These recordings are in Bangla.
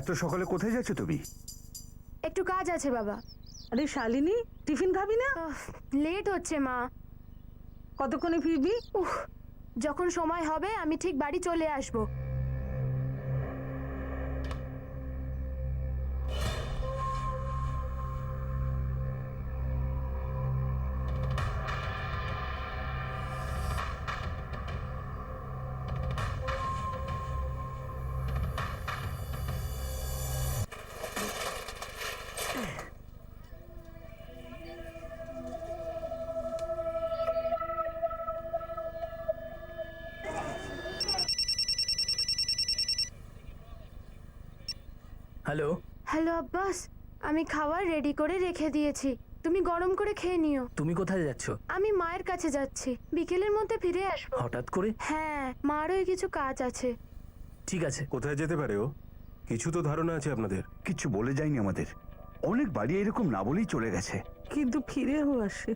এত সকালে কোথায় যাচ্ছ তুমি? একটু কাজ আছে বাবা। আরে শালিনী, টিফিন খাবি না? লেট হচ্ছে মা। কতক্ষণে ফিরবি? যখন সময় হবে আমি ঠিক বাড়ি চলে আসবো। হ্যালো। হ্যালো আব্বাস, আমি খাবার রেডি করে রেখে দিয়েছি, তুমি গরম করে খেয়ে নিও। তুমি কোথায় যাচ্ছ? আমি মায়ের কাছে যাচ্ছি, বিকেলের মধ্যে ফিরে আসবো। হঠাৎ করে? হ্যাঁ, মারও কিছু কাজ আছে। ঠিক আছে। কোথায় যেতে পারে ও? কিছু তো ধারণা আছে আপনাদের? কিচ্ছু বলে যায়নি আমাদের। অনেক বাড়ি এরকম না বলেই চলে গেছে। কিন্তু ফিরেও আসে।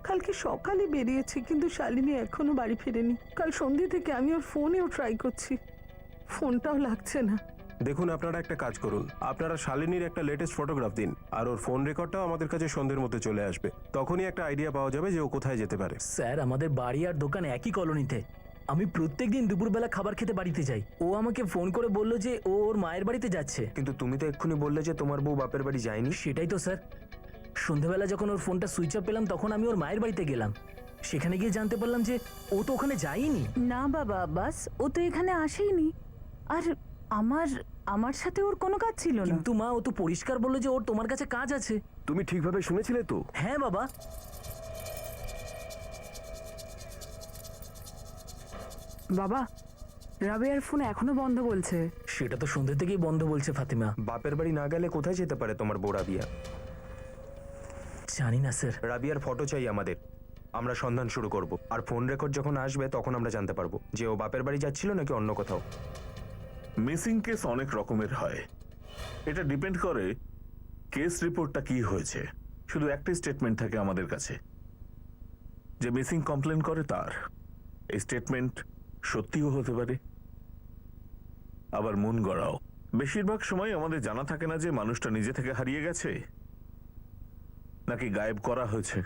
কালকে সকালে বেরিয়েছে, কিন্তু শালিনী এখনো বাড়ি ফেরেনি। কাল সন্ধ্যে থেকে আমি ওর ফোনেও ট্রাই করছি, ফোনটাও লাগছে না। দেখুন, আপনারা একটা কাজ করুন, আপনারা শালিনীর একটা লেটেস্ট ফটোগ্রাফ দিন, আর ওর ফোন রেকর্ডটাও আমাদের কাছে সন্ধ্যের মধ্যে চলে আসবে। তখনই একটা আইডিয়া পাওয়া যাবে যে ও কোথায় যেতে পারে। স্যার, আমাদের বাড়ি আর দোকান একই কলোনিতে। আমি প্রত্যেকদিন দুপুরবেলা খাবার খেতে বাড়িতে যাই। ও আমাকে ফোন করে বলল যে ও ওর মায়ের বাড়িতে যাচ্ছে। কিন্তু তুমি তো এক্ষুনি বললে যে তোমার বউ বাপের বাড়ি যায়নি। সেটাই তো স্যার, সন্ধ্যাবেলা যখন ওর ফোনটা সুইচ অফ পেলাম তখন আমি ওর মায়ের বাড়িতে গেলাম। সেখানে গিয়ে জানতে পারলাম যে ও তো ওখানে যায়নি। না বাবা আব্বাস, ও তো এখানে আসেইনি। আর আমার সাথে ওর কোনো কাজ ছিল না। কিন্তু মা, ও তো পরিষ্কার বললো যে ওর তোমার কাছে কাজ আছে। তুমি ঠিকভাবে শুনেছিলে তো? হ্যাঁ বাবা। বাবা, রাবেয়ার ফোন এখনো বন্ধ বলছে। সেটা তো সন্ধ্যে থেকেই বন্ধ বলছে ফাতিমা। বাপের বাড়ি না গেলে কোথায় যেতে পারে তোমার বউ রাবিয়া? জানি না স্যার। রাবিয়ার ফটো চাই আমাদের, আমরা সন্ধান শুরু করব। আর ফোন রেকর্ড যখন আসবে তখন আমরা জানতে পারবো যে ও বাপের বাড়ি যাচ্ছিল নাকি অন্য কোথাও। মিসিং কেস অনেক রকমের হয়, এটা ডিপেন্ড করে কেস রিপোর্টটা কি হয়েছে। শুধু একটাই স্টেটমেন্ট থাকে আমাদের কাছে, যে মিসিং কমপ্লেন করে তার। এই স্টেটমেন্ট সত্যিও হতে পারে, আবার মন গড়াও। বেশিরভাগ সময় আমাদের জানা থাকে না যে মানুষটা নিজে থেকে হারিয়ে গেছে, নাকি গায়েব করা হয়েছে,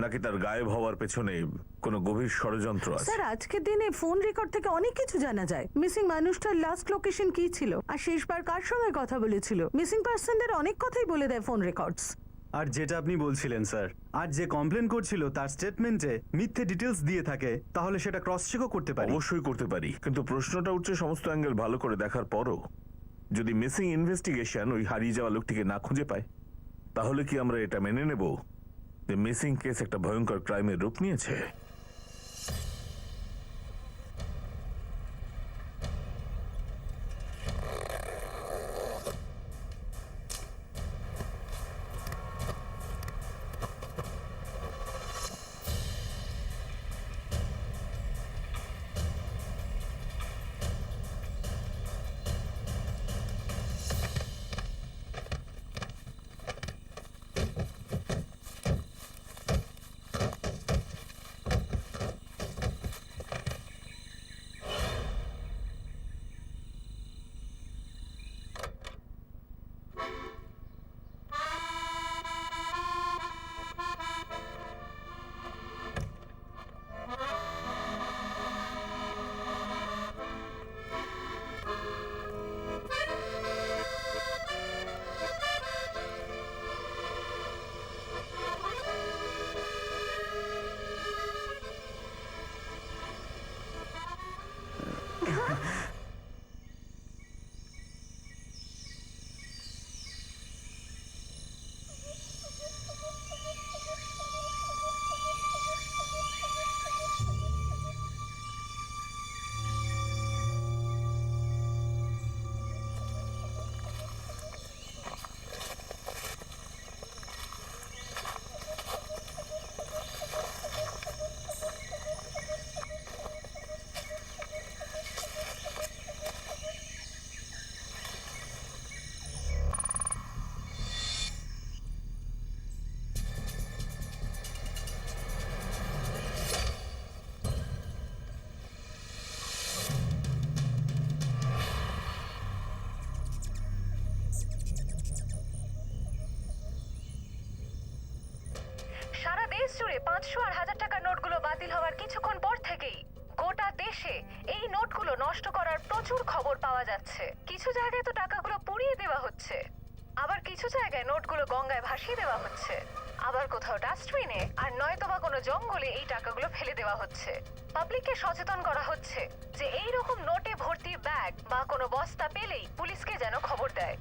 নাকি তার গায়েব হওয়ার পেছনে কোনো গভীর ষড়যন্ত্র আছে। স্যার, আজকের দিনে ফোন রেকর্ড থেকে অনেক কিছু জানা যায়। মিসিং মানুষটার লাস্ট লোকেশন কি ছিল, আর শেষবার কার সঙ্গে কথা বলেছিল। মিসিং পার্সনদের অনেক কথাই বলে দেয় ফোন রেকর্ডস। আর যেটা আপনি বলছিলেন স্যার, আর যে কমপ্লেন করছিল তার স্টেটমেন্টে মিথ্যে ডিটেলস দিয়ে থাকে, তাহলে সেটা ক্রস চেকও করতে পারি। অবশ্যই করতে পারি, কিন্তু প্রশ্নটা উঠছে সমস্ত অ্যাঙ্গেল ভালো করে দেখার পরও যদি মিসিং ইনভেস্টিগেশন ওই হারিয়ে যাওয়া লোকটিকে না খুঁজে পায়, তাহলে কি আমরা এটা মেনে নেব যে মিসিং কেস একটা ভয়ঙ্কর ক্রাইমের রূপ নিয়েছে? জুড়ে 500 আর 1000 টাকার নোটগুলো বাতিল হওয়ার কিছুক্ষণ পর থেকেই গোটা দেশে এই নোটগুলো নষ্ট করার প্রচুর খবর পাওয়া যাচ্ছে। কিছু জায়গায় তো টাকাগুলো পুড়িয়ে দেওয়া হচ্ছে, আবার কিছু জায়গায় নোটগুলো গঙ্গায় ভাসিয়ে দেওয়া হচ্ছে, আবার কোথাও ডাস্টবিনে আর নয়তোবা কোনো জঙ্গলে এই টাকাগুলো ফেলে দেওয়া হচ্ছে। পাবলিককে সচেতন করা হচ্ছে যে এই রকম নোটে ভর্তি ব্যাগ বা কোনো বস্তা পেলেই পুলিশকে যেন খবর দেয়।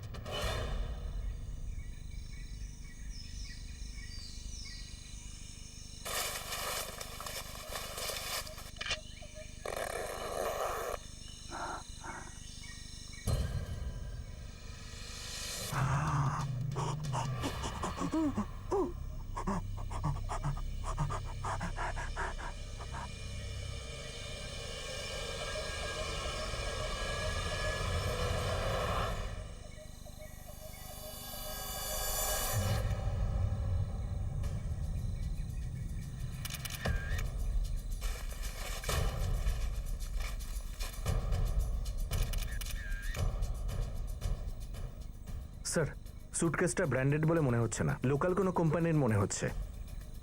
স্যার, সুটকেসটা ব্র্যান্ডেড বলে মনে হচ্ছে না, লোকাল কোনো কোম্পানির মনে হচ্ছে।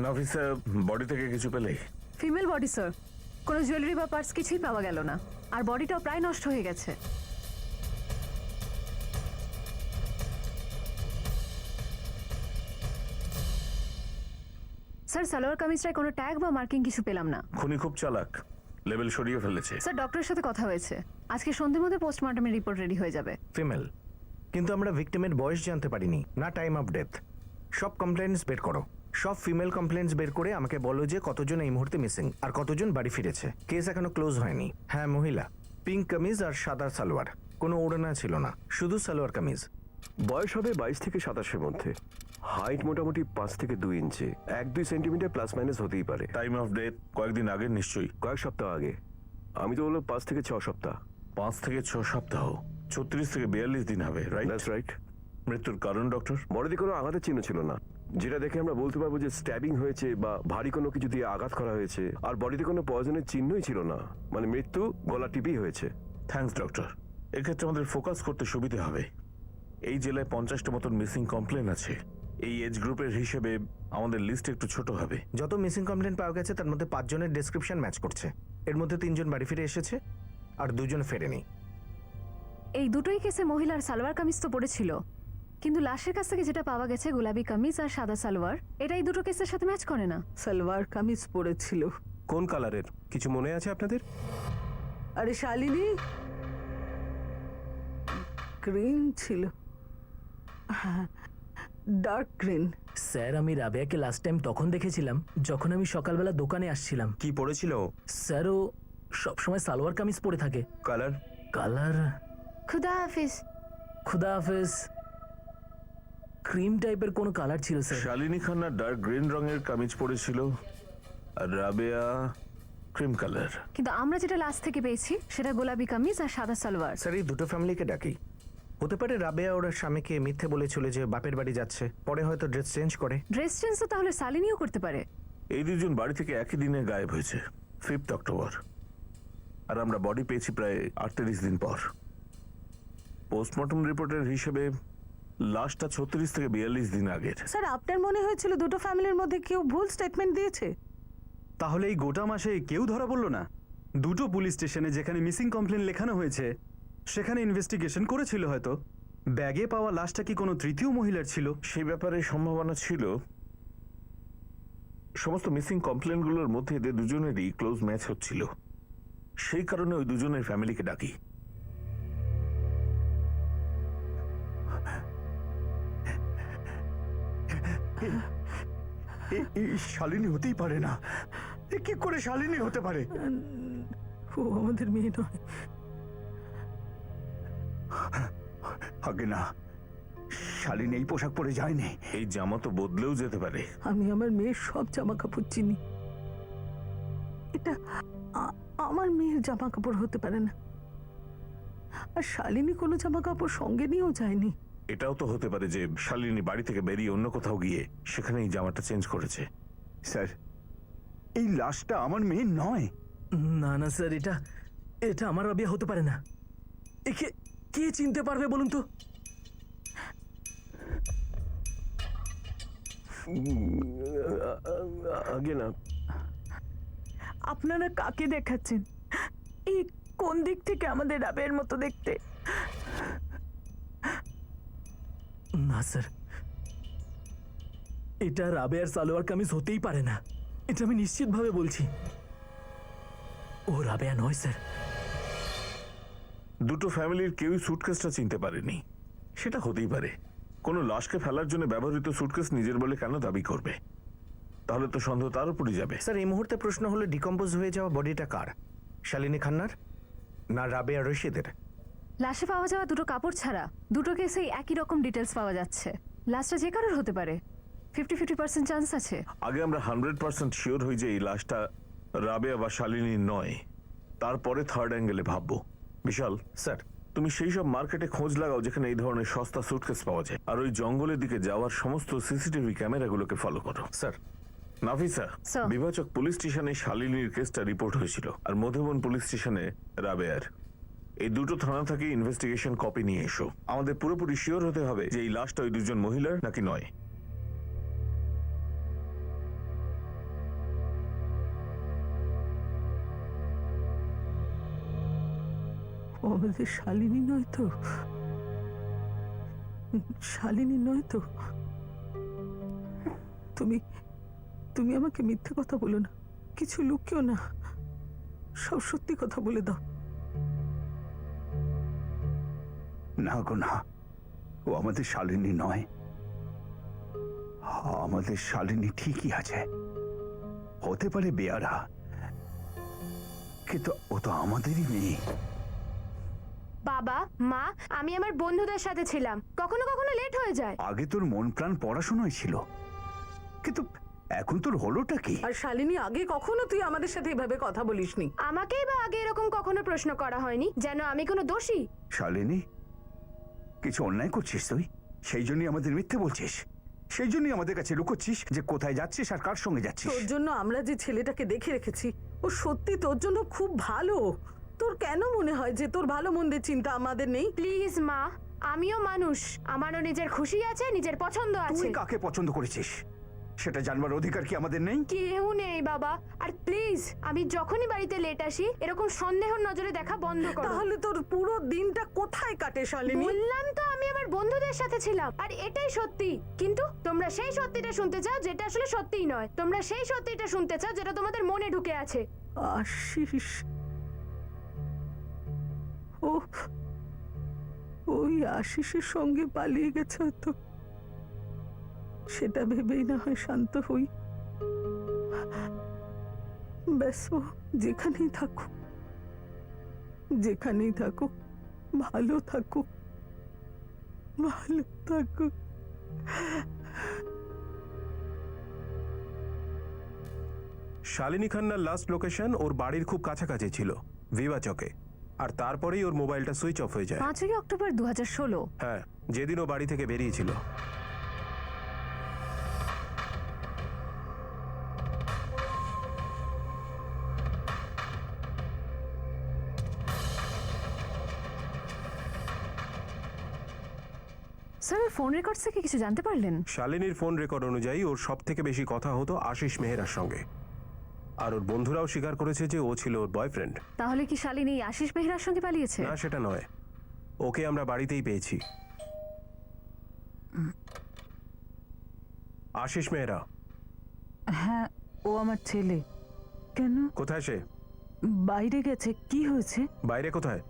নাফিসা, বডি থেকে কিছু পেলে? ফিমেল বডি স্যার, কোনো জুয়েলারি বা পার্টস কিছুই পাওয়া গেল না, আর বডিটাও প্রায় নষ্ট হয়ে গেছে। স্যার, সালোয়ার কামিজটায় কোনো ট্যাগ বা মার্কিং কিছু পেলাম না। খুনি খুব চালাক, লেবেল সরিয়ে ফেলেছে। স্যার, ডক্টরের সাথে কথা হয়েছে, আজকে সন্ধ্যের মধ্যে পোস্টমর্টমের রিপোর্ট রেডি হয়ে যাবে। ফিমেল, কিন্তু আমরা ভিকটিমের বয়স জানতে পারিনি, না টাইম অফ ডেথ। সব কমপ্লেন্টস বের করো, সব ফিমেল কমপ্লেন্টস বের করে আমাকে বলো যে কতজন এই মুহূর্তে মিসিং আর কতজন বাড়ি ফিরেছে। কেস এখনো ক্লোজ হয়নি। হ্যাঁ, মহিলা, পিঙ্ক কামিজ আর সাদা সালোয়ার, কোনো ওড়না ছিল না, শুধু সালোয়ার কামিজ। বয়স হবে 22 থেকে 27-এর মধ্যে। হাইট মোটামুটি 5 থেকে 2 ইঞ্চি, 1-2 সেন্টিমিটার প্লাস মাইনাস হতেই পারে। টাইম অফ ডেথ কয়েকদিন আগের নিশ্চয়ই। কয়েক সপ্তাহ আগে। আমি তো বলবো 5 থেকে 6 সপ্তাহ। 5 থেকে 6 সপ্তাহ, 36 থেকে 42 দিন হবে, রাইট? That's right. মৃত্যুর কারণ ডক্টর? বডিতে কোনো আঘাতের চিহ্ন ছিল না, যেটা দেখে আমরা বলতে পারবো যে স্ট্যাবিং হয়েছে বা ভারী কোনো কিছু দিয়ে আঘাত করা হয়েছে। আর বডিতে কোনো পয়জনের চিহ্নই ছিল না, মানে মৃত্যু গলা টিপেই হয়েছে। থ্যাঙ্কস ডক্টর, এক্ষেত্রে আমাদের ফোকাস করতে সুবিধা হবে। এই জেলায় 50টা মতন মিসিং কমপ্লেন আছে। এই এজ গ্রুপের হিসেবে আমাদের লিস্ট একটু ছোট হবে। যত মিসিং কমপ্লেন পাওয়া গেছে তার মধ্যে 5 জনের ডেসক্রিপশন ম্যাচ করছে। এর মধ্যে 3 জন বাড়ি ফিরে এসেছে আর 2 জন ফেরেনি। এই দুটোই কেসে মহিলার সালোয়ার কামিজ তো পড়েছিল, কিন্তু লাশের কাছ থেকে যেটা পাওয়া গেছে গোলাপি কামিজ আর সাদা সালোয়ার, এটা এই দুটো কেসের সাথে ম্যাচ করে না। সালোয়ার কামিজ পরেছিল। কোন কালারের কিছু মনে আছে আপনাদের? আরে শালিনী, গ্রিন ছিল, ডার্ক গ্রিন। স্যার, আমি রাবেয়াকে লাস্ট টাইম তখন দেখেছিলাম যখন আমি সকালবেলা দোকানে আসছিলাম। কি পড়েছিল? স্যার, ও সবসময় সালোয়ার কামিজ পরে থাকে। কালার? কালার খুদা হাফিজ। খুদা হাফেজ, ক্রিম টাইপের কোনো কালার ছিল sir. Shalini Khanna dark green রঙের কামিজ পরেছিল আর রাবেয়া ক্রিম কালার। কিন্তু আমরা যেটা লাস্ট থেকে পেয়েছি সেটা গোলাপি কামিজ আর সাদা সালোয়ার। স্যার, এই দুটো ফ্যামিলিকে ডাকি। হতে পারে রাবেয়া ওর স্বামীকে মিথ্যে বলেছিল যে বাপের বাড়ি যাচ্ছে, পরে হয়তো ড্রেস চেঞ্জ করে। ড্রেস চেঞ্জ তো তাহলে শালিনীও করতে পারে। এই দুজন বাড়ি থেকে একই দিনে গায়েব হয়েছে, 5th অক্টোবর। আর আমরা বডি পেয়েছি প্রায় 38 দিন পর। পোস্টমর্টম রিপোর্টের হিসেবে লাশটা 36 থেকে 42 দিন আগের। স্যার, আপনার মনে হয়েছিল দুটো ফ্যামিলির মধ্যে কেউ ভুল স্টেটমেন্ট দিয়েছে? তাহলে এই গোটা মাসে কেউ ধরা পড়লো না? দুটো পুলিশ স্টেশনে যেখানে মিসিং কমপ্লেন লেখানো হয়েছে সেখানে ইনভেস্টিগেশন করেছিল হয়তো। ব্যাগে পাওয়া লাশটা কি কোনো তৃতীয় মহিলার ছিল? সেই ব্যাপারে সম্ভাবনা ছিল। সমস্ত মিসিং কমপ্লেনগুলোর মধ্যে এদের দুজনেরই ক্লোজ ম্যাচ হচ্ছিল, সেই কারণে ওই দুজনের ফ্যামিলিকে ডাকি। শালিনী হতেই পারে না। এ কি করে শালিনী হতে পারে? ও আমাদের মেয়ে নয়। আগে না, শালিনী এই পোশাক পরে যায়নি। এই জামা তো বদলেও যেতে পারে। আমি আমার মেয়ের সব জামা কাপড় চিনি, এটা আমার মেয়ের জামা কাপড় হতে পারে না। আর শালিনী কোনো জামা কাপড় সঙ্গে নিয়েও যায়নি। এটাও তো হতে পারে যে শালিনী বাড়ি থেকে বেরিয়ে অন্য কোথাও গিয়ে সেখানে এই জামাটা চেঞ্জ করেছে। স্যার, এই লাশটা আমার মেয়ের নয়। না না স্যার, এটা এটা আমার রাবেয়া হতে পারে না। একে কে চিনতে পারবে বলুন তো? আগে না, আপনারা কাকে দেখাচ্ছেন? এই কোন দিক থেকে আমাদের রাবেয়ার মতো দেখতে? না স্যার, এটা রাবেয়ার সালোয়ার কামিজ হতেই পারে না, এটা আমি নিশ্চিতভাবে বলছি। ও রাবেয়া নয় স্যার। দুটো ফ্যামিলির কেউই সুটকেসটা চিনতে পারেনি, সেটা হতেই পারে। কোনো লাশকে ফেলার জন্য ব্যবহৃত সুটকেস নিজের বলে কেন দাবি করবে? তাহলে তো সন্দেহ তার উপরই যাবে। স্যার, এই মুহূর্তে প্রশ্ন হলো ডিকম্পোজ হয়ে যাওয়া বডিটা কার? শালিনী খান্নার না রাবেয়া রশিদের? লাশে পাওয়া যাওয়া দুটো কাপড় ছাড়া দুটো কেসেই একই রকম ডিটেলস পাওয়া যাচ্ছে। লাশটা যে কারোর হতে পারে, 50-50% চান্স আছে। আগে আমরা 100% শিওর হই যে এই লাশটা রাবেয়া বা শালিনীর নয়, তারপরে থার্ড অ্যাঙ্গেলে ভাববো। বিশাল, স্যার, তুমি সেই সব মার্কেটে খোঁজ লাগাও যেখানে এই ধরনের সস্তা সুটকেস পাওয়া যায়, আর ওই জঙ্গলের দিকে যাওয়ার সমস্ত সিসিটিভি ক্যামেরাগুলোকে ফলো করো। স্যার। নাফিসা, স্যার। বিভাচক পুলিশ স্টেশনে শালিনীর কেসটা রিপোর্ট হয়েছিল, আর মধুবন পুলিশ স্টেশনে রাবেয়ার। এই দুটো থানা থেকে ইনভেস্টিগেশন কপি নিয়ে এসো। আমাদের পুরোপুরি শিওর হতে হবে যে এই লাশটা ওই দুজন মহিলার নাকি নয়। ও আমাদের শালিনী নয় তো? শালিনী নয় তো? তুমি তুমি আমাকে মিথ্যে কথা বলো না, কিছু লুকিও না, সব সত্যি কথা বলে দাও। না গো না, ও আমাদের শালিনী নয়। আমাদের শালিনী ঠিকই আছে, হতে পারে বেয়ারা, কিন্তু ও তো আমাদেরই মেয়ে। বাবা মা, আমি আমার বন্ধুদের সাথে ছিলাম, কখনো কখনো লেট হয়ে যায়। আগে তোর মন প্রাণ পড়াশোনায় ছিল, কিন্তু এখন তোর হলোটা কি? আর শালিনী, আগে কখনো তুই আমাদের সাথে এভাবে কথা বলিসনি। আমাকেই বা আগে এরকম কখনো প্রশ্ন করা হয়নি যেন আমি কোনো দোষী। শালিনী, কিছু অন্যায় করছিস তুই, সেই জন্যই আমাদের মিথ্যে বলছিস, সেই জন্যই আমাদের কাছে লুকোচ্ছিস যে কোথায় যাচ্ছিস আর কার সঙ্গে যাচ্ছিস। তোর জন্য আমরা যে ছেলেটাকে দেখে রেখেছি, ও সত্যি তোর জন্য খুব ভালো। তোর কেন মনে হয় যে তোর ভালো মন্দের চিন্তা আমাদের নেই? প্লিজ মা, আমিও মানুষ, আমারও নিজের খুশি আছে, নিজের পছন্দ আছে। তুই কাকে পছন্দ করেছিস সেটা জানবার অধিকার কি আমাদের নেই? কেউ নেই বাবা। আর প্লিজ, আমি যখনই বাড়িতে লেট আসি এরকম সন্দেহের নজরে দেখা বন্ধ করো। তাহলে তোর পুরো দিনটা কোথায় কাটে শালিনী? বললাম তো আমি আমার বন্ধুদের সাথে ছিলাম, আর এটাই সত্যি। কিন্তু তোমরা সেই সত্যিটা শুনতে চাও যেটা আসলে সত্যিই নয়। তোমরা সেই সত্যিটা শুনতে চাও যেটা তোমাদের মনে ঢুকে আছে। আশিস, ও ওই আশিসের সঙ্গে পালিয়ে গেছে তো, সেটা ভেবেই না হয় শান্ত হই। ব্যাস, ও যেখানেই থাকুক, যেখানেই থাকুক, ভালো থাকুক, ভালো থাকুক। শালিনী খান্নার লাস্ট লোকেশন ওর বাড়ির খুব কাছাকাছি ছিল, ভিভা চকে, আর তারপরেই ওর মোবাইলটা সুইচ অফ হয়ে যায়। 5ই অক্টোবর 2016। হ্যাঁ, যেদিন ও বাড়ি থেকে বেরিয়েছিল। স্যার, ফোন রেকর্ডস থেকে কিছু জানতে পারলেন? শালিনীর ফোন রেকর্ড অনুযায়ী ওর সব থেকে বেশি কথা হতো আশিস মেহরার সঙ্গে, আর ওর বন্ধুরাও স্বীকার করেছে যে ও ছিল ওর বয়ফ্রেন্ড। তাহলে কি শালিনী আশিস মেহরার সঙ্গে পালিয়েছে? না, সেটা নয়, ওকে আমরা বাড়িতেই পেয়েছি। আশিস মেহরা। হ্যাঁ, ও আমার ছেলে। কেন? কোথায় সে? বাইরে গেছে। কি হয়েছে? বাইরে কোথায়?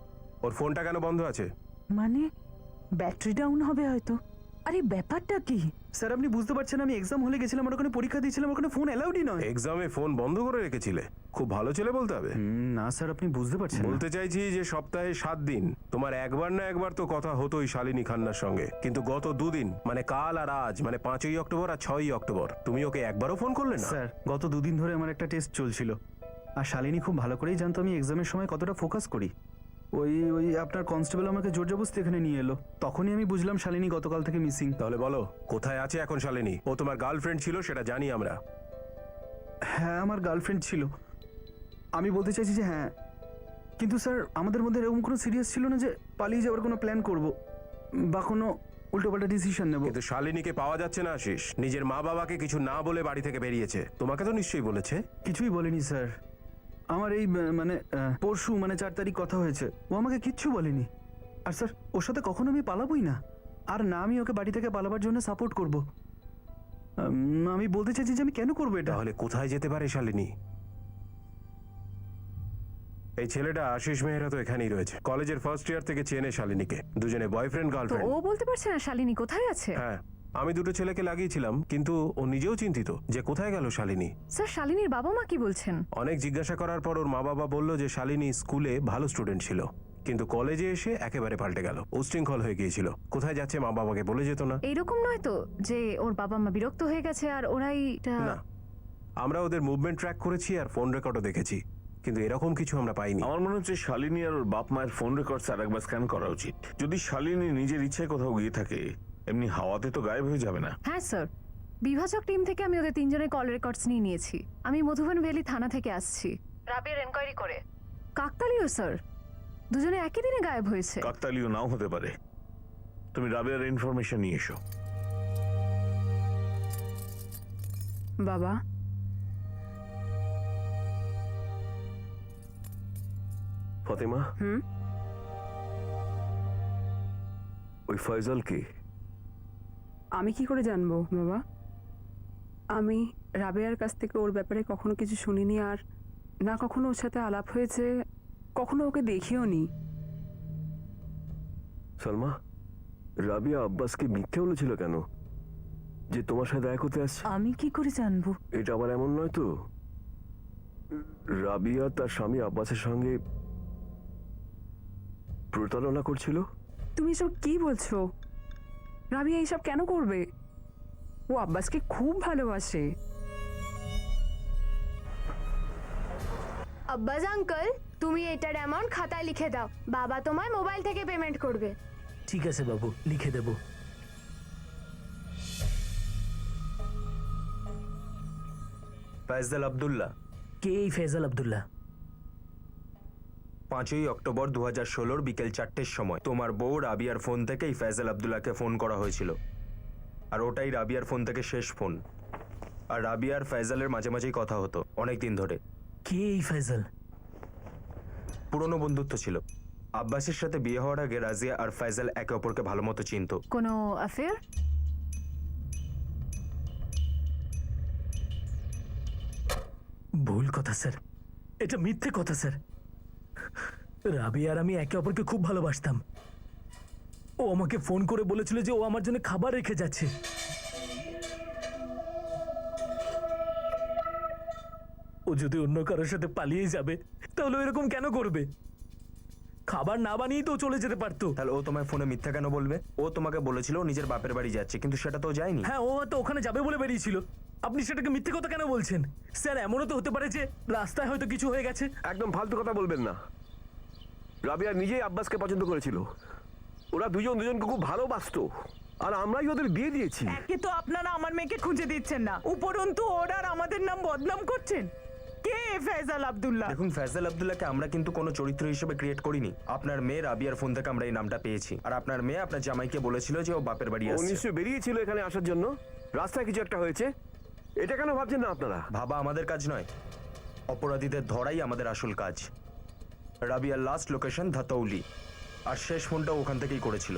ওর ফোনটা কেন বন্ধ আছে? মানে ব্যাটারি ডাউন হবে হয়তো। আরে ব্যাপারটা কি? স্যার, আপনি বুঝতে পারছেন, আমি এক্সাম হলে গেছিলাম, আর ওখানে পরীক্ষা দিয়েছিলাম, ওখানে ফোন অ্যালাউডই নয়। এক্সামে ফোন বন্ধ করে রেখেছিলে? খুব ভালো ছেলে বলতে হবে। না স্যার, আপনি বুঝতে পারছেন না। বলতে চাইছি যে সপ্তাহে 7 দিন তোমার একবার না একবার তো কথা হতোই শালিনী খান্নার সঙ্গে, কিন্তু গত 2 দিন মানে কাল আর আজ, মানে 5ই অক্টোবর আর 6ই অক্টোবর তুমি ওকে একবারও ফোন করলে না। স্যার, গত 2 দিন ধরে আমার একটা টেস্ট চলছিল, আর শালিনী খুব ভালো করেই জানতো আমি এক্সামের সময় কতটা ফোকাস করি। ওই আপনার কনস্টেবল আমাকে জোর জবরদস্তি এখানে নিয়ে এলো, তখনই আমি বুঝলাম শালিনী গতকাল থেকে মিসিং। তাহলে বলো, কোথায় আছে এখন শালিনী? ও তোমার গার্লফ্রেন্ড ছিল, সেটা জানি আমরা। হ্যাঁ, আমার গার্লফ্রেন্ড ছিল, আমি বলতে চাইছি যে হ্যাঁ, কিন্তু স্যার আমাদের মধ্যে এরকম কোনো সিরিয়াস ছিল না যে পালিয়ে যাওয়ার কোনো প্ল্যান করব বা কোনো উল্টোপাল্টা ডিসিশন নেব। কিন্তু শালিনীকে পাওয়া যাচ্ছে না আশিস। নিজের মা বাবাকে কিছু না বলে বাড়ি থেকে বেরিয়েছে। তোমাকে তো নিশ্চয়ই বলেছে। কিছুই বলেনি স্যার। আমার এই পরশু 4 তারিখ কথা হয়েছে, ও আমাকে কিচ্ছু বলেনি। আর স্যার ওর সাথে কখনো আমি পালাবই না, আর না আমি ওকে বাড়ি থেকে পালাবার জন্য সাপোর্ট করব। আমি বলতে চাইছি যে আমি কেন করবো এটা। তাহলে কোথায় যেতে পারে শালিনী? এই ছেলেটা আশিস মেহরা তো এখানেই রয়েছে। কলেজের ফার্স্ট ইয়ার থেকে চেনে শালিনীকে, দুজনে বয়ফ্রেন্ড তো গার্লফ্রেন্ড। ও বলতে পারছে না শালিনী কোথায় আছে? হ্যাঁ, আমি দুটো ছেলেকে লাগিয়েছিলাম, কিন্তু ও নিজেও চিন্তিত যে কোথায় গেল শালিনী। স্যার শালিনীর বাবা মা কি বলছেন? অনেক জিজ্ঞাসা করার পর ওর মা বাবা বলল যে শালিনী স্কুলে ভালো স্টুডেন্ট ছিল, কিন্তু কলেজে এসে একেবারে পাল্টে গেল, উশৃঙ্খল হয়ে গিয়েছিল। কোথায় যাচ্ছে মা বাবাকে বলে যেত না। এইরকম নয় তো যে ওর বাবা মা বিরক্ত হয়ে গেছে আর ওরাই না, আমরা ওদের মুভমেন্ট ট্র্যাক করেছি আর ফোন রেকর্ডও দেখেছি, কিন্তু এরকম কিছু আমরা পাইনি। আমার মনে হচ্ছে শালিনী আর ওর বাপ মায়ের ফোন রেকর্ডস আর একবার স্ক্যান করা উচিত। যদি শালিনী নিজের ইচ্ছায় কোথাও গিয়ে থাকে, এমনি হাওয়াতে তো গায়েব হয়ে যাবে না। হ্যাঁ স্যার, বিভাজক টিম থেকে আমি ওদের 3 জনের কল রেকর্ডস নিয়ে নিয়েছি। আমি মধুবন ভ্যালি থানা থেকে আসছি। রাবিয়ার এনকোয়ারি করে। কাকতালীয় স্যার, দুজনে একই দিনে গায়েব হয়েছে। কাকতালীয় নাও হতে পারে। তুমি রাবিয়ার ইনফরমেশন নিয়ে এসো। বাবা, ফাতেমা, ওই ফয়জল কে? আমি কি করে জানবো বাবা? আমি রাবেয়ার কাছ থেকে ওর ব্যাপারে কখনো কিছু শুনিনি, আর না কখনো ওর সাথে আলাপ হয়েছে, কখনো ওকে দেখিও নি। সালমা, রাবিয়া আব্বাসকে মিথ্যে বলেছিল কেন যে তোমার সাথে দেখা করতে আসছে? আমি কি করে জানবো? এটা আবার এমন নয় তো রাবিয়া তার স্বামী আব্বাসের সঙ্গে প্রতারণা করছিল? তুমি এসব কি বলছো? রাবিয়া এইসব কেন করবে? ও আব্বাসকে খুব ভালোবাসে। আব্বাস আঙ্কেল, তুমি এটার অ্যামাউন্ট খাতায় লিখে দাও, বাবা তোমায় মোবাইল থেকে পেমেন্ট করবে। ঠিক আছে বাবু, লিখে দেব। ফয়সাল আব্দুল্লাহ। কে এই ফেজাল আব্দুল্লাহ? 5ই অক্টোবর 2016 বিকেল 4টের সময় তোমার বউ রাবিয়ার ফোন থেকে এই ফয়সাল আব্দুল্লাহকে ফোন করা হয়েছিল, আর ওটাই রাবিয়ার ফোন থেকে শেষ ফোন। আর রাবিয়ার ফয়সালের মাঝে মাঝেই কথা হতো অনেক দিন ধরে। কে এই ফেজাল? পুরনো বন্ধুত্ব ছিল। আব্বাসের সাথে বিয়ে হওয়ার আগে রাজিয়া আর ফয়সাল একে অপরকে ভালো মতো চিনত। কোনো অ্যাফেয়ার? ভুল কথা স্যার, এটা মিথ্যে কথা স্যার। রাবি আর আমি একে অপরকে খুব ভালোবাসতাম। ও আমাকে ফোন করে বলেছিল যে ও আমার জন্য খাবার রেখে যাচ্ছে। ও যদি অন্য কারোর সাথে পালিয়ে যাবে তাহলে এরকম কেন করবে? খাবার না বানিয়েই তো চলে যেতে পারতো। তাহলে ও তোমায় ফোনে মিথ্যা কেন বলবে? ও তোমাকে বলেছিল ও নিজের বাপের বাড়ি যাচ্ছে, কিন্তু সেটা তো যায়নি। হ্যাঁ, ও হয়তো ওখানে যাবে বলে বেরিয়েছিল। আপনি সেটাকে মিথ্যে কথা কেন বলছেন স্যার? এমনও তো হতে পারে যে রাস্তায় হয়তো কিছু হয়ে গেছে। একদম ফালতু কথা বলবেন না। রাবিয়া নিজেই আব্বাসকে পছন্দ করেছিল, ওরা দুজন দুজনকে খুব ভালোবাসতো, আর আমরাই ওদের বিয়ে দিয়েছি। একে তো আপনারা আমার মেয়েকে খুঁজে দিচ্ছেন না, উপরন্তু ওরা আর আমাদের নাম বদনাম করছেন। কে ফয়সাল আব্দুল্লাহ? দেখুন, ফয়সাল আব্দুল্লাহকে আমরা কিন্তু কোনো চরিত্র হিসেবে ক্রিয়েট করিনি। আপনার মেয়ে রাবিয়ার ফোন থেকে আমরা এই নামটা পেয়েছি, আর আপনার মেয়ে আপনার জামাইকে বলেছিল যে ও বাপের বাড়ি ও আসছে। নিশ্চয়ই বেরিয়েছিল এখানে আসার জন্য, রাস্তায় কিছু একটা হয়েছে। এটা কেন ভাবছেন না আপনারা? ভাবা আমাদের কাজ নয়, অপরাধীদের ধরাই আমাদের আসল কাজ। রাবিয়ার লাস্ট লোকেশন ধাতৌলি, আর শেষ ফোনটা ওখান থেকেই করেছিল।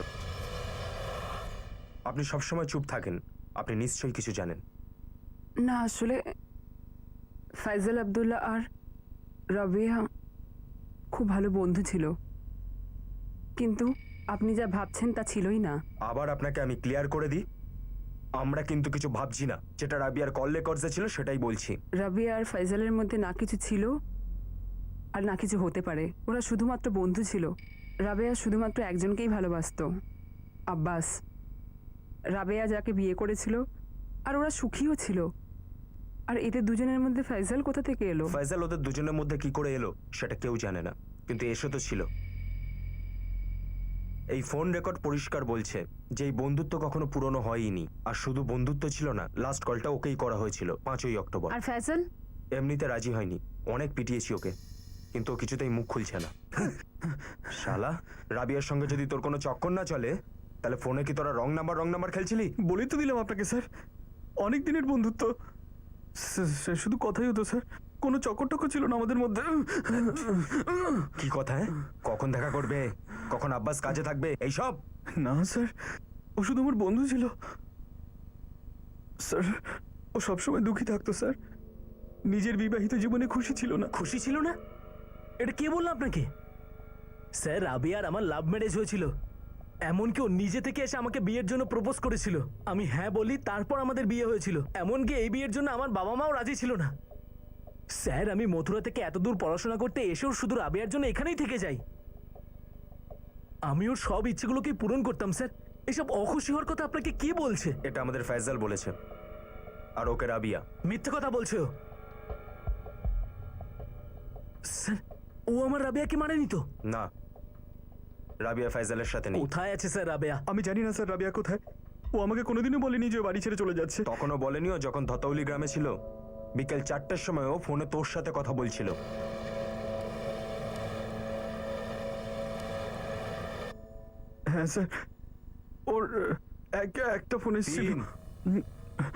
আপনি সবসময় চুপ থাকেন, আপনি নিশ্চয়ই কিছু জানেন। না, আসলে ফয়সাল আব্দুল্লাহ আর রাবিয়া খুব ভালো বন্ধু ছিল, কিন্তু আপনি যা ভাবছেন তা ছিলই না। আবার আপনাকে আমি ক্লিয়ার করে দিই, আমরা কিন্তু কিছু ভাবছি না। যেটা রাবিয়ার কল রেকর্ডসে ছিল সেটাই বলছি। রাবিয়া আর ফয়সালের মধ্যে না কিছু ছিল আর না কিছু হতে পারে। ওরা শুধুমাত্র বন্ধু ছিল। রাবেয়া শুধুমাত্র একজনকেই ভালোবাসতো, আব্বাস। রাবেয়া যাকে বিয়ে করেছিল, আর ওরা সুখীও ছিল। আর এদের দুজনের মধ্যে ফয়সাল কোথা থেকে এলো? ফয়সাল ওদের দুজনের মধ্যে কি করে এলো সেটা কেউ জানে না, কিন্তু এসো তো ছিল। এই ফোন রেকর্ড পরিষ্কার বলছে যে এই বন্ধুত্ব কখনো পুরনো হয়নি। আর শুধু বন্ধুত্ব ছিল না, লাস্ট কলটা ওকেই করা হয়েছিল 5ই অক্টোবর। আর ফয়সাল এমনিতে রাজি হয়নি, অনেক পিটিয়েছি ওকে, কিন্তু ও কিছুতেই মুখ খুলছে না। শালা, রাবিয়ার সঙ্গে যদি তোর কোনো চক্কর না চলে তাহলে ফোনে কি তোরা রং নাম্বার খেলছিলি? বলেই তো দিলাম আপনাকে স্যার, অনেক দিনের বন্ধুত্ব। স্যার শুধু কথাই হতো স্যার, কোনো চক্কর ছিল না আমাদের মধ্যে। কি কথা? কখন দেখা করবে, কখন আব্বাস কাজে থাকবে, এইসব? না স্যার, ও শুধু আমার বন্ধু ছিল স্যার। ও সবসময় দুঃখী থাকতো স্যার, নিজের বিবাহিত জীবনে খুশি ছিল না। খুশি ছিল না? এটা কে বললো আপনাকে? স্যার রাবিয়ার আমার লাভ ম্যারেজ হয়েছিল, এমনকি ও নিজে থেকে এসে আমাকে বিয়ের জন্য প্রপোজ করেছিল। আমি হ্যাঁ বলি, তারপর আমাদের বিয়ে হয়েছিল। এমনকি এই বিয়ের জন্য আমার বাবা মাও রাজি ছিল না। স্যার আমি মথুরা থেকে এত দূর পড়াশোনা করতে এসেও শুধু রাবিয়ার জন্য এখানেই থেকে যাই। আমি ওর সব ইচ্ছেগুলোকে পূরণ করতাম স্যার। এসব অখুশি হওয়ার কথা আপনাকে কে বলছে? এটা আমাদের ফয়সাল বলেছে, আর ওকে রাবিয়া। মিথ্যে কথা বলছে ও। স্যার ও আমার রাবিয়াকে মানেনি তো? না, রাবিয়া ফয়সালের সাথে নেই। কোথায় আছে স্যার রাবিয়া? আমি জানি না স্যার রাবিয়া কোথায়। ও আমাকে কোনোদিনও বলেনি যে ও বাড়ি ছেড়ে চলে যাচ্ছে। তখনও বলেনিও যখন ধতৌলি গ্রামে ছিল। বিকেল 4টের সময় ও ফোনে তোর সাথে কথা বলছিল। হ্যাঁ স্যার, ওর একটা ফোন এসেছিল।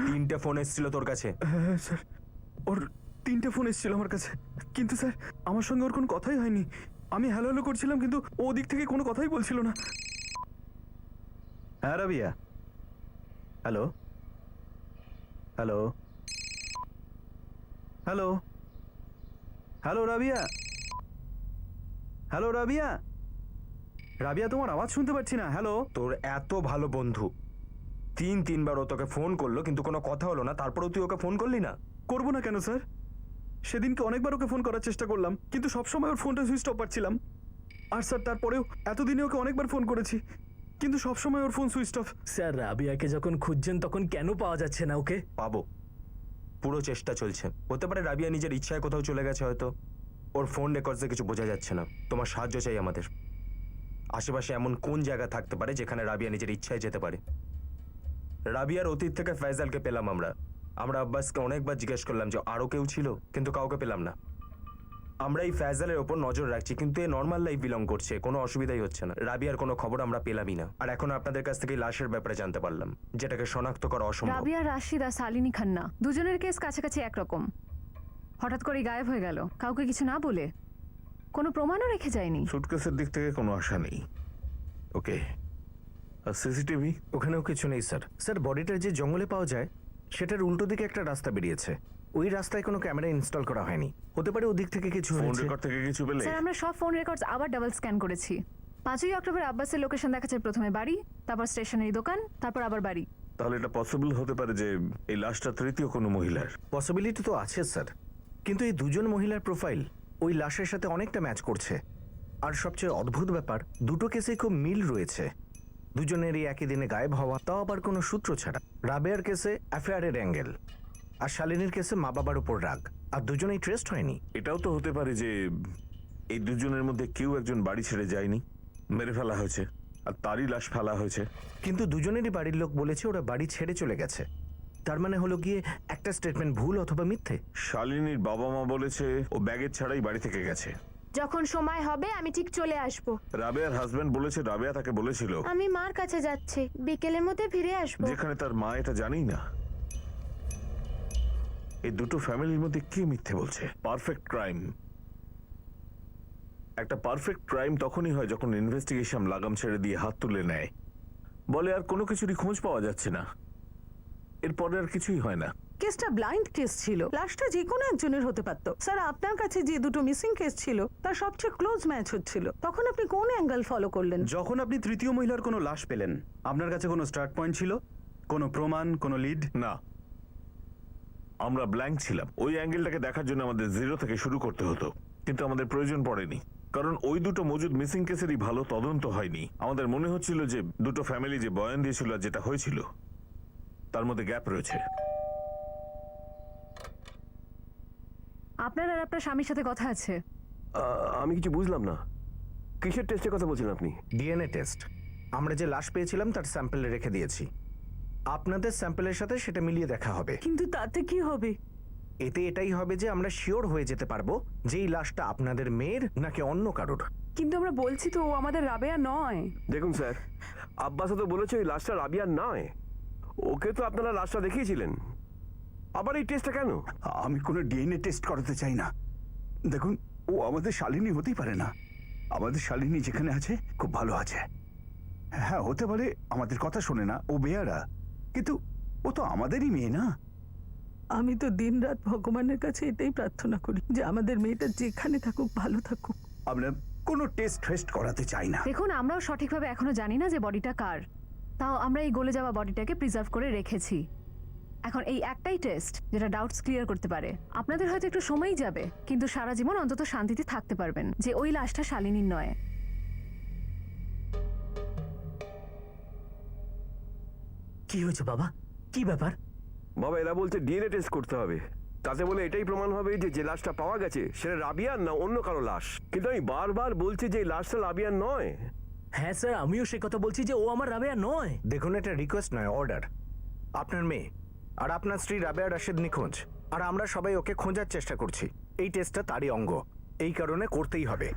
3টে ফোন এসেছিল তোর কাছে। হ্যাঁ স্যার, ওর 3টে ফোন এসেছিল আমার কাছে, কিন্তু স্যার আমার সঙ্গে ওর কোনো কথাই হয়নি। আমি হ্যালো হ্যালো করছিলাম, কিন্তু ও দিক থেকে কোনো কথাই বলছিল না। হ্যাঁ Rabia, hello hello hello hello Rabia, hello Rabia, Rabia তোমার আওয়াজ শুনতে পাচ্ছি না। হ্যালো। তোর এত ভালো বন্ধু 3বার ও তোকে ফোন করলো, কিন্তু কোনো কথা হলো না। তারপরেও তুই ওকে ফোন করলি না? করবো না কেন স্যার? সেদিনকে অনেকবার ওকে ফোন করার চেষ্টা করলাম, কিন্তু সবসময় ওর ফোনটা সুইচ অফ পাচ্ছিলাম। আর স্যার তারপরেও এতদিনে ওকে অনেকবার ফোন করেছি, কিন্তু সবসময় ওর ফোন সুইচ অফ। স্যার রাবিয়াকে যখন খুঁজছেন তখন কেন পাওয়া যাচ্ছে না ওকে? পাবো, পুরো চেষ্টা চলছে। হতে পারে রাবিয়া নিজের ইচ্ছায় কোথাও চলে গেছে হয়তো। ওর ফোন রেকর্ডসে কিছু বোঝা যাচ্ছে না। তোমার সাহায্য চাই আমাদের। আশেপাশে এমন কোন জায়গা থাকতে পারে যেখানে রাবিয়া নিজের ইচ্ছায় যেতে পারে? রাবিয়ার অতীত থেকে ফয়সালকে পেলাম আমরা আব্বাসকে অনেকবার জিজ্ঞেস করলাম যে আরও কেউ ছিল, কিন্তু কাউকে পেলাম না। আমরা এই ফয়সালের ওপর নজর রাখছি, কিন্তু এ নর্মাল লাইফ বিলং করছে, কোনো অসুবিধাই হচ্ছে না। রাবিয়ার কোনো খবর আমরা পেলামই না। আর এখন আপনাদের কাছ থেকে লাশের ব্যাপারে জানতে পারলাম, যেটাকে শনাক্ত করা অসম্ভব। রাবিয়া, রাশিদ আর শালিনী খান্না দুজনের কেস কাছাকাছি একরকম। হঠাৎ করে গায়েব হয়ে গেল, কাউকে কিছু না বলে। কোনো প্রমাণও রেখে যায়নি। সুটকেসের দিক থেকে কোনো আশা নেই। ওকে, আর সিসিটিভি? ওখানেও কিছু নেই স্যার। স্যার বডিটার যে জঙ্গলে পাওয়া যায় সেটার উল্টো দিকে একটা রাস্তা বেরিয়েছে। ওই রাস্তায় কোনো ক্যামেরা ইনস্টল করা হয়নি। হতে পারে ওদিক থেকে কিছু ফোন হয়েছে। রেকর্ড থেকে কিছু পেলে? স্যার আমরা সব ফোন রেকর্ডস আবার ডাবল স্ক্যান করেছি। 5ই অক্টোবর আব্বাসের লোকেশন দেখাচ্ছে, প্রথমে বাড়ি, তারপর স্টেশনারি দোকান, তারপর আবার বাড়ি। তাহলে এটা পসিবল হতে পারে যে এই লাশটা তৃতীয় কোনো মহিলার। পসিবিলিটি তো আছে স্যার, কিন্তু এই দুজন মহিলার প্রোফাইল ওই লাশের সাথে অনেকটা ম্যাচ করছে। আর সবচেয়ে অদ্ভুত ব্যাপার, দুটো কেসে খুব মিল রয়েছে। দুজনেরই একই দিনে গায়েব হওয়া, তাও আবার কোনো সূত্র ছাড়া। রাবেয়ার কেসে অ্যাফেয়ারের অ্যাঙ্গেল, আর শালিনীর কেসে মা বাবার উপর রাগ, আর দুজনেই ট্রেস্ট হয়নি। এটাও তো হতে পারে যে এই দুজনের মধ্যে কেউ একজন বাড়ি ছেড়ে যায়নি, মেরে ফেলা হয়েছে, আর তারই লাশ ফেলা হয়েছে। কিন্তু দুজনেরই বাড়ির লোক বলেছে ওরা বাড়ি ছেড়ে চলে গেছে। তার মানে হলো গিয়ে একটা স্টেটমেন্ট ভুল অথবা মিথ্যে। শালিনীর বাবা মা বলেছে ও ব্যাগেজ ছাড়াই বাড়ি থেকে গেছে। যখন সময় হবে আমি ঠিক চলে আসব। রাবেয়ার হাজবেন্ড বলেছে রাবেয়া তাকে বলেছিল আমি মার কাছে যাচ্ছি, বিকেলের মধ্যে ফিরে আসবো। যেখানে তার মা এটা জানেই না। এই দুটো ফ্যামিলির মধ্যে কে মিথ্যে বলছে? Perfect crime. একটা পারফেক্ট ক্রাইম তখনই হয় যখন ইনভেস্টিগেশন লাগাম ছেড়ে দিয়ে হাত তুলে নেয়, বলে আর কোনো কিছুরই খোঁজ পাওয়া যাচ্ছে না, এরপরে আর কিছুই হয় না। কেসটা ব্লাইন্ড কেস ছিল, লাশটা যে কোনো একজনের হতে পারত। স্যার আপনার কাছে যে দুটো মিসিং কেস ছিল তার সবচেয়ে ক্লোজ ম্যাচ হচ্ছিল, তখন আপনি কোন অ্যাঙ্গেল ফলো করলেন? যখন আপনি তৃতীয় মহিলার কোনো লাশ পেলেন, আপনার কাছে কোনো স্টার্ট পয়েন্ট ছিল, কোনো প্রমাণ, কোনো লিড? না, আমরা ব্ল্যাঙ্ক ছিলাম। ওই অ্যাঙ্গেলটাকে দেখার জন্য আমাদের জিরো থেকে শুরু করতে হতো, কিন্তু আমাদের প্রয়োজন পড়েনি, কারণ ওই দুটো মজুদ মিসিং কেসেরই ভালো তদন্ত হয়নি। আমাদের মনে হচ্ছিল যে দুটো ফ্যামিলি যে বয়ান দিয়েছিল আর যেটা হয়েছিল তার মধ্যে গ্যাপ রয়েছে। আপনার আর আপনার স্বামীর সাথে কথা আছে। আমি কিছু বুঝলাম না, কিসের টেস্টের কথা বলছেন আপনি? DNA test. আমরা যে লাশ পেয়েছিলাম তার স্যাম্পল রেখে দিয়েছি। আপনাদের স্যাম্পলের সাথে সেটা মিলিয়ে দেখা হবে। কিন্তু তাতে কি হবে? এতে এটাই হবে যে আমরা শিওর হয়ে যেতে পারবো যে এই লাশটা আপনাদের মেয়ের নাকি অন্য কারোর। কিন্তু আমরা বলছি তো ও আমাদের রাবেয়া নয়। দেখুন স্যার, আব্বাসও তো বলেছে ওই লাশটা রাবিয়ার নয়। ওকে তো আপনারা লাশটা দেখিয়েছিলেন, আবার এই টেস্টটা কেন? আমি কোনো ডিএনএ টেস্ট করাতে চাই না। দেখুন, ও আমাদের শালিনী হতেই পারে না। আমাদের শালিনী যেখানে আছে খুব ভালো আছে। হ্যাঁ, হতে পারে আমাদের কথা শোনে না, ও বেয়ারা, কিন্তু ও তো আমাদেরই মেয়ে না। আমি তো দিনরাত ভগবানের কাছে এটাই প্রার্থনা করি যে আমাদের মেয়েটা যেখানে থাকুক ভালো থাকুক। আমরা কোনো টেস্ট ফেস্ট করাতে চাই না। দেখুন, আমরাও সঠিকভাবে এখনো জানি না যে বডিটা কার, তাও আমরা এই গলে যাওয়া বডিটাকে প্রিজার্ভ করে রেখেছি। এখন এই একটাই টেস্ট যেটা ডাউটস ক্লিয়ার করতে পারে। আপনাদের হয়তো একটু সময়ই যাবে, কিন্তু সারা জীবন অন্তত শান্তিতে থাকতে পারবেন যে ওই লাশটা শালিনীর নয়। কি হয়েছে বাবা? কি ব্যাপার? বাবা, এরা বলছে ডিএনএ টেস্ট করতে হবে, তাতে বলে এটাই প্রমাণ হবে যে যে লাশটা পাওয়া গেছে সেটা রাবিয়ার না অন্য কারো লাশ। কিন্তু আমি বারবার বলছি যে এই লাশটা রাবিয়ার নয়। হ্যাঁ স্যার, আমিও সে কথা বলছি যে ও আমার রাবেয়া নয়। দেখুন, এটা রিকোয়েস্ট নয়, অর্ডার। আপনার মেয়ে আর আপনার স্ত্রী রাবেয়া রাশেদ নিখোঁজ, আর আমরা সবাই ওকে খোঁজার চেষ্টা করছি। এই টেস্টটা তারই অঙ্গ, এই কারণে করতেই হবে।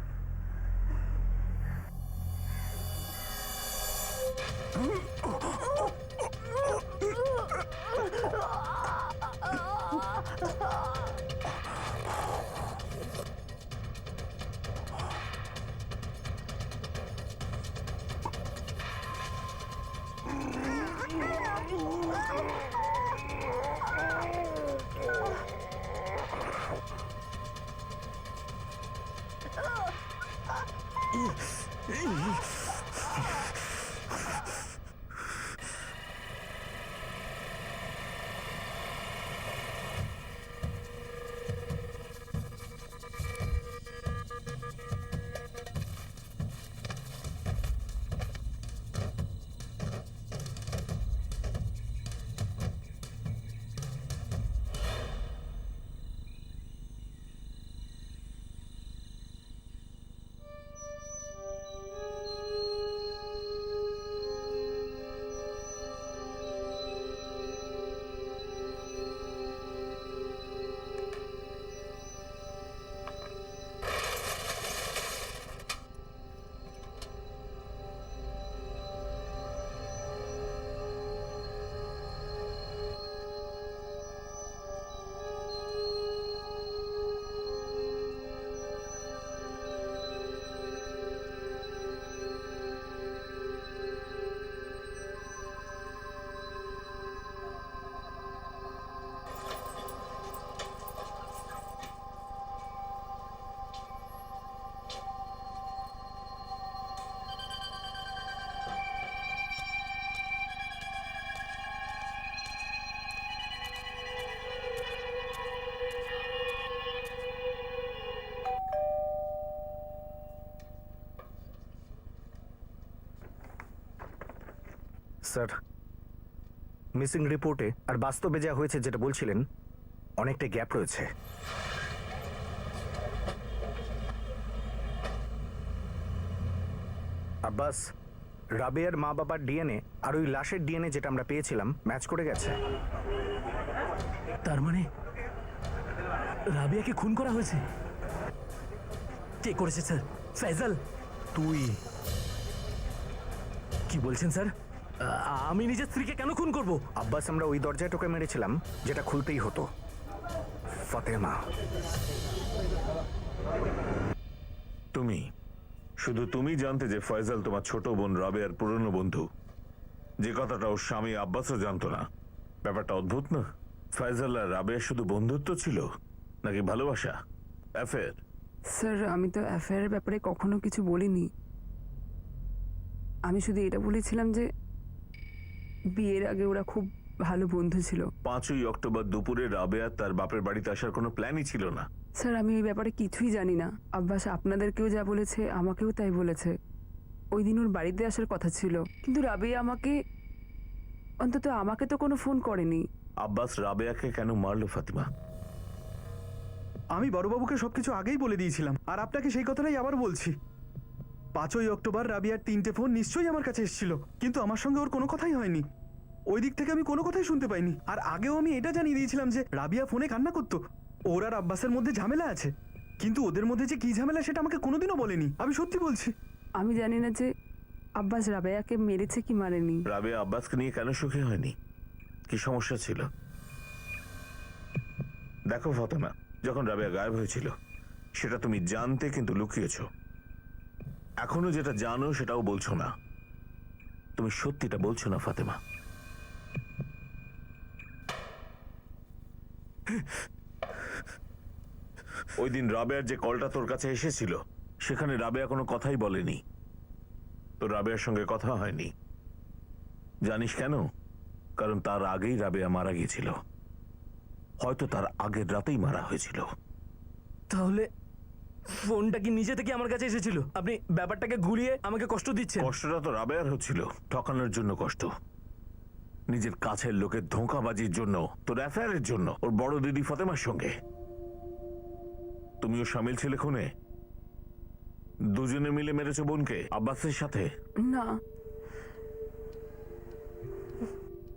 স্যার, মিসিং রিপোর্টে আর বাস্তবে যা হয়েছে যেটা বলছিলেন অনেকটা গ্যাপ রয়েছে। আব্বাস, রাবেয়ার মা বাবার ডিএনএ আর ওই লাশের ডিএনএ যেটা আমরা পেয়েছিলাম ম্যাচ করে গেছে। তার মানে রাবিয়াকে খুন করা হয়েছে? কে করেছে স্যার? ফয়সাল? তুই? কি বলছেন স্যার? আমি নিজের স্ত্রীকে কেন খুন করব? আব্বাস, আমরা ওই দরজায় টোকা মেরেছিলাম যেটা খুলতেই হতো। ফাতেমা, তুমি, শুধু তুমি জানতে যে ফয়সাল তোমার ছোট বোন রাবেয়ার পুরনো বন্ধু, যে কথাটা ওর স্বামী আব্বাসও জানতো না। ব্যাপারটা অদ্ভুত না? ফয়সাল আর রাবেয়ার শুধু বন্ধুত্ব ছিল নাকি ভালোবাসা, অ্যাফেয়ার? স্যার, আমি তো অ্যাফেয়ারের ব্যাপারে কখনো কিছু বলিনি। আমি শুধু এটা বলেছিলাম যে বিয়ের আগে ওরা খুব ভালো বন্ধু ছিল। 5ই অক্টোবর দুপুরে রাবেয়া তার বাপের বাড়িতে আসার কোনো প্ল্যানই ছিল না। স্যার, আমি এই ব্যাপারে কিছুই জানি না। আব্বাস আপনাদেরকেও যা বলেছে আমাকেও তাই বলেছে। ওই দিন ওর বাড়িতে আসার কথা ছিল, কিন্তু রাবেয়া অন্তত আমাকে তো কোনো ফোন করেনি। আব্বাস রাবেয়াকে কেন মারলো ফাতিমা? আমি বড়বাবুকে সবকিছু আগেই বলে দিয়েছিলাম, আর আপনাকে সেই কথাটাই আবার বলছি। 5ই অক্টোবর রাবিয়ার 3টে ফোন নিশ্চয়ই আমার কাছে এসেছিল, কিন্তু আমার সঙ্গে ওর কোনো কথাই হয়নি। ওই দিক থেকে আমি কোনো কথাই শুনতে পাইনি। আর আগেও আমি এটা জানিয়ে দিয়েছিলাম যে রাবিয়া ফোনে কান্না করতো, ওর আর আব্বাসের মধ্যে ঝামেলা আছে। কিন্তু ওদের মধ্যে যে কি ঝামেলা সেটা আমাকে কোনোদিনও বলেনি, আমি সত্যি বলছি। আমি জানি না যে আব্বাস রাবেয়াকে মেরেছে কি মারেনি। রাবেয়া আব্বাসকে নিয়ে কেন সুখী হয়নি? কি সমস্যা ছিল? দেখো ফাতেমা, যখন রাবেয়া গায়েব হয়েছিল সেটা তুমি জানতে কিন্তু লুকিয়েছো। এখনো যেটা জানো সেটাও বলছো না। তুমি সত্যিটা বলছো না ফাতেমা। ওই দিন রাবেয়ার যে কলটা তোর কাছে এসেছিল সেখানে রাবেয়া কোনো কথাই বলেনি। তো রাবেয়ার সঙ্গে কথা হয়নি। জানিস কেন? কারণ তার আগেই রাবেয়া মারা গিয়েছিল। হয়তো তার আগের রাতেই মারা হয়েছিল। তাহলে ফোনটা কি নিজে থেকে আমার কাছে এসেছিল? আপনি ব্যাপারটাকে ঘুরিয়ে আমাকে কষ্ট দিচ্ছেন। কষ্টটা তো রাবেয়ার হচ্ছিল, ঠকানোর জন্য কষ্ট। নিজের কাছের লোকের ধোঁকাবাজির জন্য, তোর অ্যাফেয়ারের জন্য, ওর বড় দিদি ফাতেমার সঙ্গে। তুমিও সামিল ছিলে খুনে? দুজনে মিলে মেরেছো বোনকে আব্বাসের সাথে? না,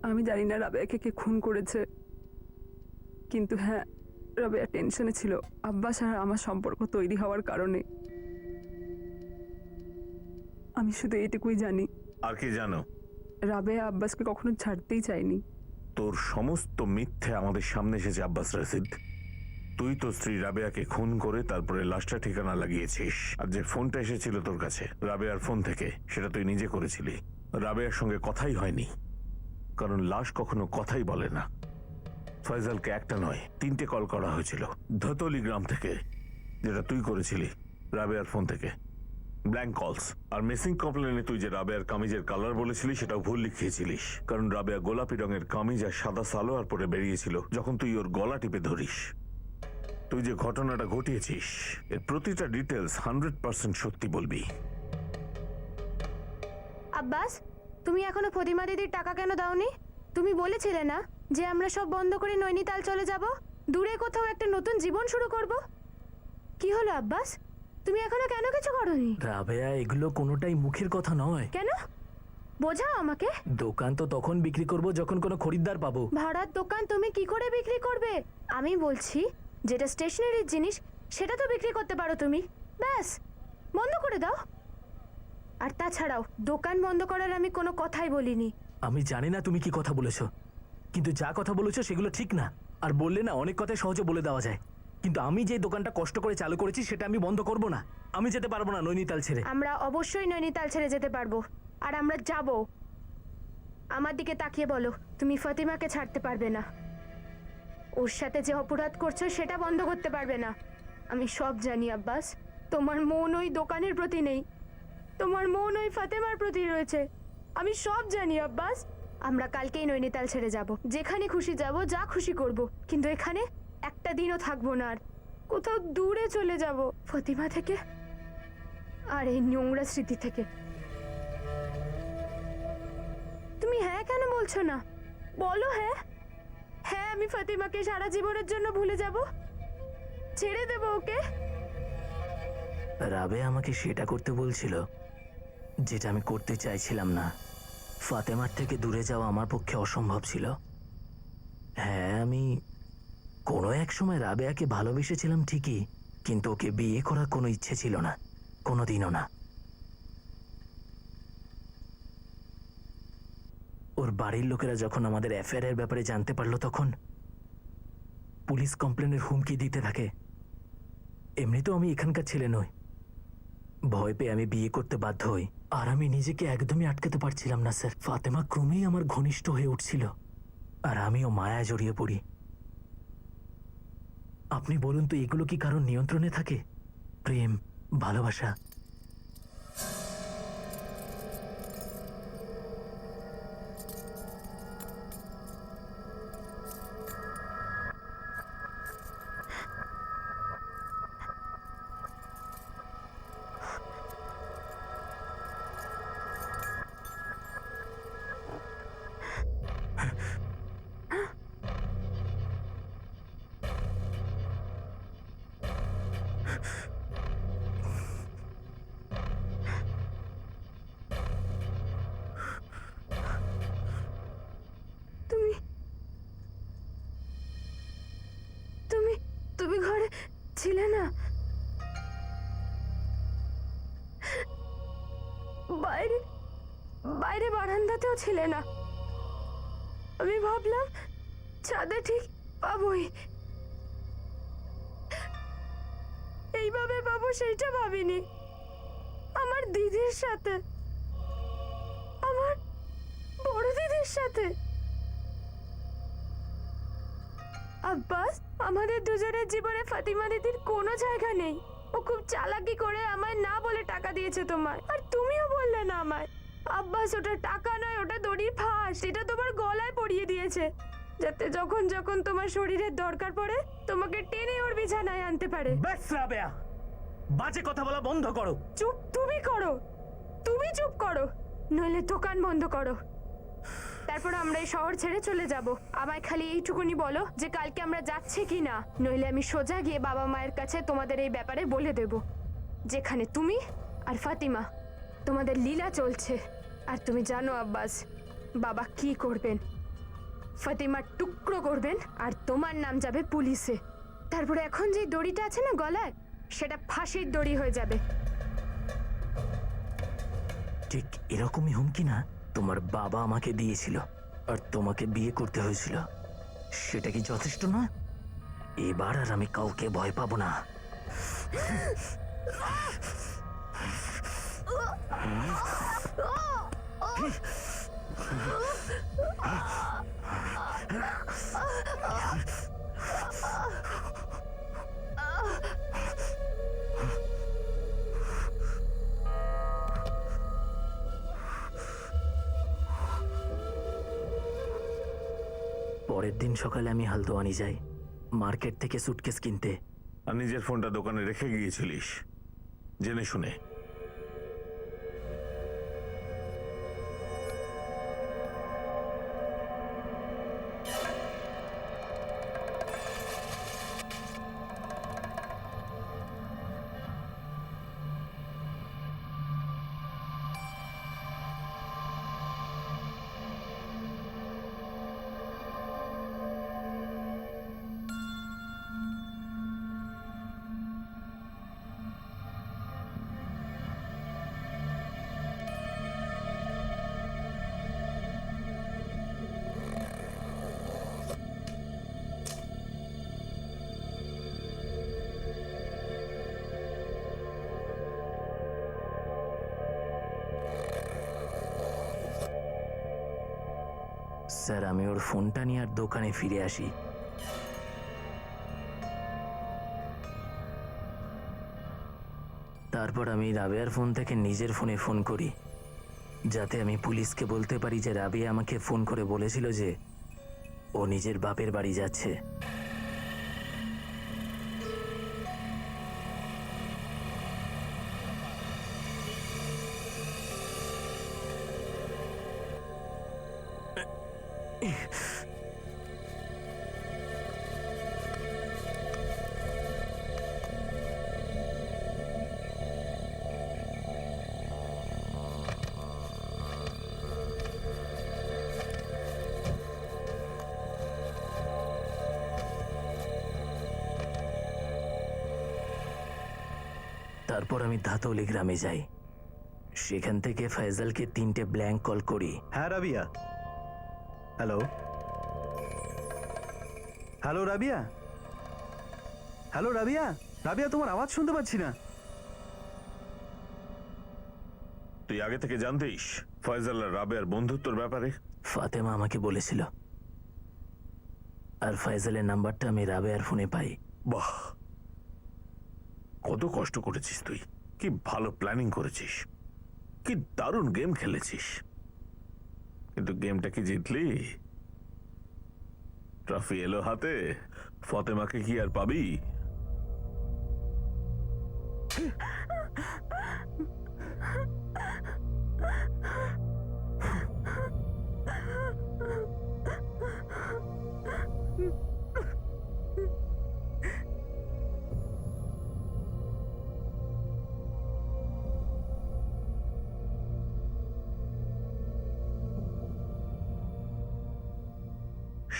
আমি জানি না রাবেয়াকে কে খুন করেছে, কিন্তু হ্যাঁ, রাবেয়া টেনশনে ছিল আব্বাস আর আমার সম্পর্ক তৈরি হওয়ার কারণে। আমি শুধু এটুকুই জানি, আর কি জানো? রাবেয়া আব্বাসকে কখনো ছাড়তেই চায়নি। তোর সমস্ত মিথ্যে আমাদের সামনে এসেছে আব্বাস রশিদ। তুই তো স্ত্রী রাবেয়াকে খুন করে তারপরে লাশটা ঠিকানা লাগিয়েছিস। আর যে ফোনটা এসেছিল তোর কাছে রাবেয়ার ফোন থেকে, সেটা তুই নিজে করেছিলি। রাবেয়ার সঙ্গে কথাই হয়নি, কারণ লাশ কখনো কথাই বলে না। ফয়সালকে একটা নয় 3টে কল করা হয়েছিল ধতলি গ্রাম থেকে, যেটা তুই করেছিলি রাবেয়ার ফোন থেকে। ব্ল্যাঙ্ক কলস। আর মিসিং কমপ্লেনে তুই যে রাবেয়ার কামিজের কালার বলেছিলি সেটাও ভুল লিখিয়েছিলিস, কারণ রাবেয়া গোলাপি রঙের কামিজ আর সাদা সালোয়ার পরে বেরিয়েছিল যখন তুই ওর গলা টিপে ধরিস। তুই যে ঘটনাটা ঘটিয়েছিস এর প্রতিটা ডিটেলস 100% সত্যি বলবি। আব্বাস, তুমি এখনো ফতিমা দিদির টাকা কেন দাওনি? তুমি বলেছিলে না যে আমরা সব বন্ধ করে নৈনিতাল চলে যাব, দূরে কোথাও একটা নতুন জীবন শুরু করব। কি হলো আব্বাস, তুমি এখনো কেন কিছু করোনি? রাবেয়া, এগুলো কোনোটাই মুখের কথা নয়। কেন? বোঝাও আমাকে। দোকান তো তখন বিক্রি করব যখন কোনো খরিদ্দার পাবো। ভাড়ার দোকান তুমি কি করে বিক্রি করবে? আমি বলছি যেটা স্টেশনারির জিনিস সেটা তো বিক্রি করতে পারো তুমি। ব্যাস, বন্ধ করে দাও। আর তাছাড়াও দোকান বন্ধ করার আমি কোনো কথাই বলিনি। আমি জানি না তুমি কি কথা বলেছো, কিন্তু যা কথা বলেছো সেগুলো ঠিক না। আর বললে না অনেক কথাই সহজে বলে দেওয়া যায়, কিন্তু আমি যে দোকানটা কষ্ট করে চালু করেছি সেটা আমি বন্ধ করব না। আমি যেতে পারবো না নৈনিতাল ছেড়ে। আমরা অবশ্যই নৈনিতাল ছেড়ে যেতে পারবো, আর আমরা যাব। আমার দিকে তাকিয়ে বলো, তুমি ফাতিমাকে ছাড়তে পারবে না। ওর সাথে যে অপরাধ করছো সেটা বন্ধ করতে পারবে না। আমি সব জানি আব্বাস, তোমার মন ওই দোকানের প্রতি নেই, তোমার মন ওই ফাতেমার প্রতি রয়েছে। আমি সব জানি আব্বাস। আমরা কালকেই নৈনিতাল ছেড়ে যাব, যেখানে খুশি যাব, যা খুশি করব, কিন্তু এখানে একটা দিনও থাকবো না। আর কোথাও দূরে চলে যাব ফাতিমা থেকে আর এই নোংরা স্মৃতি থেকে। তুমি হ্যাঁ কেন বলছো না? বলো হ্যাঁ। হ্যাঁ, আমি ফাতিমাকে সারা জীবনের জন্য ভুলে যাব, ছেড়ে দেব ওকে। রাবে আমাকে সেটা করতে বলছিল যেটা আমি করতে চাইছিলাম না। ফাতেমার থেকে দূরে যাওয়া আমার পক্ষে অসম্ভব ছিল। হ্যাঁ, আমি কোনো এক সময় রাবেয়াকে ভালোবেসেছিলাম ঠিকই, কিন্তু ওকে বিয়ে করার কোনো ইচ্ছে ছিল না, কোনোদিনও না। ওর বাড়ির লোকেরা যখন আমাদের অ্যাফেয়ারের ব্যাপারে জানতে পারলো তখন পুলিশ কমপ্লেনের হুমকি দিতে থাকে। এমনিতেও আমি এখানকার ছেলে নই, ভয় পেয়ে আমি বিয়ে করতে বাধ্য হই। আর আমি নিজেকে একদমই আটকাতে পারছিলাম না স্যার। ফাতেমা ক্রমেই আমার ঘনিষ্ঠ হয়ে উঠছিল, আর আমিও মায়া জড়িয়ে পড়ি। আপনি বলুন তো, এগুলো কি কারোর নিয়ন্ত্রণে থাকে? প্রেম, ভালোবাসা। তুমি তুমি তুমি ঘরে ছিলে না? বাইরে বাইরে বারান্দাতেও ছিলে না। আমি ভাবলাম ছাদে ঠিক পাবোই, এইভাবে পাবো সেইটা ভাবিনি। আমার দিদির সাথে, আমার বড় দিদির সাথে। আব্বাস, আমাদের দুজনের জীবনে ফাতিমা দিদির কোনো জায়গা নেই। ও খুব চালাকি করে আমায় না বলে টাকা দিয়েছে তোমায়, আর তুমিও বললে না আমায়। আব্বাস, ওটা টাকা নয়, ওটা দড়ির ফাঁস। এটা তোমার গলায় পরিয়ে দিয়েছে, যাতে যখন যখন তোমার শরীরের দরকার পড়ে তোমাকে টেনে ওর বিছানায় আনতে পারে। ব্যাস রাবেয়া, বাজে কথা বলা বন্ধ করো। চুপ তুমি করো, তুমি চুপ করো, নইলে দোকান বন্ধ করো। তারপর আমরা এই শহর ছেড়ে চলে যাব। আমায় খালি এইটুকুনি বলো যে কালকে আমরা যাচ্ছি কি না, নইলে আমি সোজা গিয়ে বাবা মায়ের কাছে তোমাদের এই ব্যাপারে বলে দেব, যেখানে তুমি আর ফাতিমা তোমাদের লীলা চলছে। আর তুমি জানো আব্বাস, বাবা কি করবেন? ফাতিমার টুকরো করবেন আর তোমার নাম যাবে পুলিশে। তারপরে এখন যে দড়িটা আছে না গলায়, সেটা ফাঁসির দড়ি হয়ে যাবে। ঠিক এরকমই হুমকি না তোমার বাবা আমাকে দিয়েছিল, আর তোমাকে বিয়ে করতে হয়েছিল। সেটা কি যথেষ্ট না? এবার আর আমি কাউকে ভয় পাবো না। পরের দিন সকালে আমি হালদোয়ানি যাই মার্কেট থেকে সুটকেস কিনতে। আর নিজের ফোনটা দোকানে রেখে গিয়েছিলিস জেনে শুনে। স্যার, আমি ওর ফোনটা নিয়ে আর দোকানে ফিরে আসি। তারপর আমি রাবেয়ার ফোন থেকে নিজের ফোনে ফোন করি, যাতে আমি পুলিশকে বলতে পারি যে রাবেয়া আমাকে ফোন করে বলেছিল যে ও নিজের বাপের বাড়ি যাচ্ছে। তারপর আমি ধাতলি গ্রামে যাই। সেখান থেকে ফয়সালকে 3টে ব্ল্যাঙ্ক কল করি। হ্যাঁ Rabia, hello hello Rabia, hello Rabia, Rabia তোমার আওয়াজ শুনতে পাচ্ছি না। তুই আগে থেকে জানতিস ফয়সাল আর রাবেয়ার বন্ধুত্বর ব্যাপারে? ফাতেমা আমাকে বলেছিল, আর ফয়সালের নাম্বারটা আমি রাবেয়ার ফোনে পাই। বাহ, কত কষ্ট করেছিস তুই, কি ভালো প্ল্যানিং করেছিস, কি দারুণ গেম খেলেছিস। কিন্তু গেমটা কি জিতলি? ট্রফি এলো হাতে, ফতেমাকে কি আর পাবি?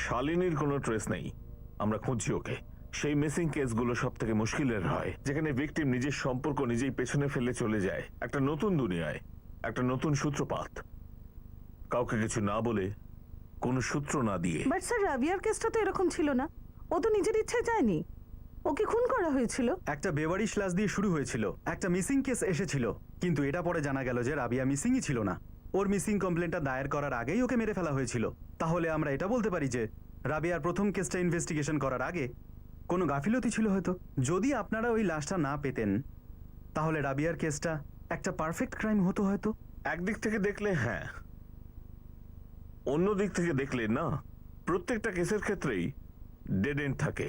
শালিনীর কোনো ট্রেস নেই, আমরা খুঁজছি ওকে। সেই মিসিং কেসগুলো সব থেকে মুশকিলের হয়, যেখানে ভিকটিম নিজের সম্পর্ক নিজেই পেছনে ফেলে চলে যায় একটা নতুন দুনিয়ায়। একটা নতুন সূত্রপাত, কাউকে কিছু না বলে, কোনো সূত্র না দিয়ে। বাট স্যার রাবিয়ার কেসটা তো এরকম ছিল না, ও তো নিজের ইচ্ছায় যায়নি, ওকে খুন করা হয়েছিল। একটা বেবারিশ লাশ দিয়ে শুরু হয়েছিল, একটা মিসিং কেস এসেছিল, কিন্তু এটা পরে জানা গেল যে রাবিয়া মিসিংই ছিল না। ওর মিসিং কমপ্লেনটা দায়ের করার আগেই ওকে মেরে ফেলা হয়েছিল। তাহলে আমরা এটা বলতে পারি যে রাবিয়ার প্রথম কেসটা ইনভেস্টিগেশন করার আগে কোনো গাফিলতি ছিল হয়তো। যদি আপনারা ওই লাশটা না পেতেন তাহলে রাবিয়ার কেসটা একটা পারফেক্ট ক্রাইম হতো হয়তো। একদিক থেকে দেখলে হ্যাঁ, অন্য দিক থেকে দেখলে না। প্রত্যেকটা কেসের ক্ষেত্রেই ডেড এন্ড থাকে।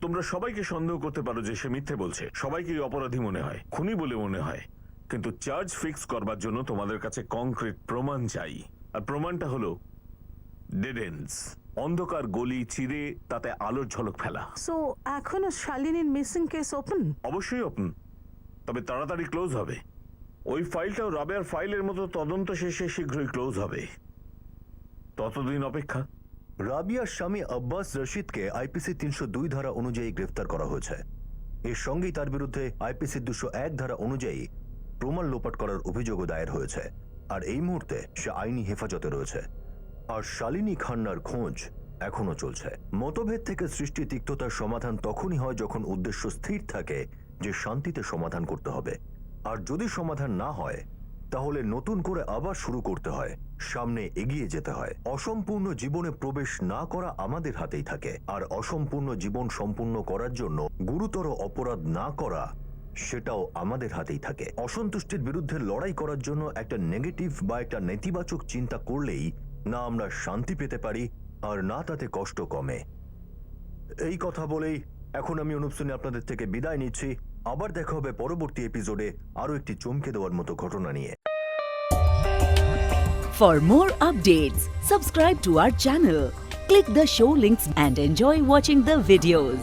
তোমরা সবাইকে সন্দেহ করতে পারো যে সে মিথ্যে বলছে, সবাইকে অপরাধী মনে হয়, খুনি বলে মনে হয়, কিন্তু চার্জ ফিক্স করবার জন্য তোমাদের কাছে কংক্রিট প্রমাণ চাই। আর প্রমাণটা হলো ডেড এন্ডস, অন্ধকার গলি চিরে তাতে আলোর ঝলক ফেলা। সো এখনো শালিনীর মিসিং কেস ওপেন? অবশ্যই ওপেন, তবে তাড়াতাড়ি ক্লোজ হবে। ওই ফাইলটাও রাবেয়ার ফাইলের মতো তদন্ত শেষে শীঘ্রই ক্লোজ হবে, ততদিন অপেক্ষা। রাবিয়ার স্বামী আব্বাস রশিদকে আইপিসি 302 ধারা অনুযায়ী গ্রেফতার করা হয়েছে। এর সঙ্গেই তার বিরুদ্ধে আইপিসি 201 ধারা অনুযায়ী প্রমাণ লোপাট করার অভিযোগও দায়ের হয়েছে। আর এই মুহূর্তে সে আইনি হেফাজতে রয়েছে। আর শালিনী খান্নার খোঁজ এখনো চলছে। মতভেদ থেকে সৃষ্টি তিক্ততার সমাধান তখনই হয় যখন উদ্দেশ্য স্থির থাকে যে শান্তিতে সমাধান করতে হবে। আর যদি সমাধান না হয় তাহলে নতুন করে আবার শুরু করতে হয়, সামনে এগিয়ে যেতে হয়। অসম্পূর্ণ জীবনে প্রবেশ না করা আমাদের হাতেই থাকে, আর অসম্পূর্ণ জীবন সম্পূর্ণ করার জন্য গুরুতর অপরাধ না করা সেটাও আমাদের হাতেই থাকে। অসন্তুষ্টির বিরুদ্ধে লড়াই করার জন্য একটা নেগেটিভ বা একটা নেতিবাচক চিন্তা করলেই না আমরা শান্তি পেতে পারি, আর না তাতে কষ্ট কমে। এই কথা বলেই এখন আমি অনুপ সোনি আপনাদের থেকে বিদায় নিচ্ছি। আবার দেখা হবে পরবর্তী এপিসোডে আরো একটি চমকে দেওয়ার মতো ঘটনা নিয়ে। For more updates, subscribe to our channel, click the show links and enjoy watching the videos.